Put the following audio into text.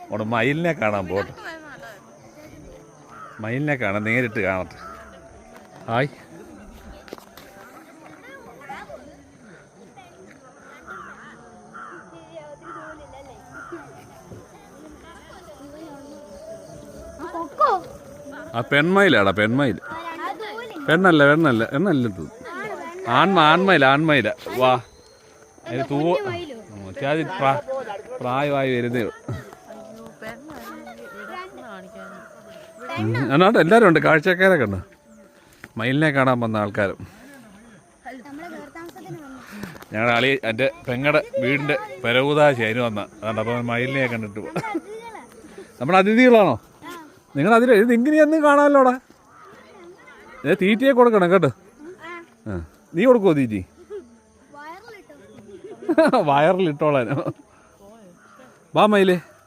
അവിടെ മയിലിനെ കാണാൻ പോട്ടെ. മയിലിനെ കാണാൻ നേരിട്ട് കാണട്ടെ. ഹായ്. ആ പെൺമയിലാടാ, പെൺമയിൽ. പെണ്ണല്ല എണ്ണല്ലത്. ആൺമയില. വാ, അതിന് തൂവ പ്രായമായി വരുന്നേ. എന്നാട്ട് എല്ലാവരും ഉണ്ട്, കാഴ്ചക്കാരൊക്കെ ഉണ്ട്. മയിലിനെ കാണാൻ വന്ന ആൾക്കാരും. ഞങ്ങളുടെ എൻ്റെ പെങ്ങടെ വീടിൻ്റെ പെരകൂതാശി അതിന് വന്ന അതുകൊണ്ട് അപ്പോൾ മയിലിനെ കണ്ടിട്ട് പോവാം. നമ്മുടെ അതിഥികളാണോ നിങ്ങൾ? അതിൽ ഇങ്ങനെയൊന്നും കാണാമല്ലോടാ. തീറ്റയെ കൊടുക്കണം കേട്ടോ. നീ കൊടുക്കുമോ തീറ്റി? വയറിലിട്ടോളാനോ? വാ മയിലേ.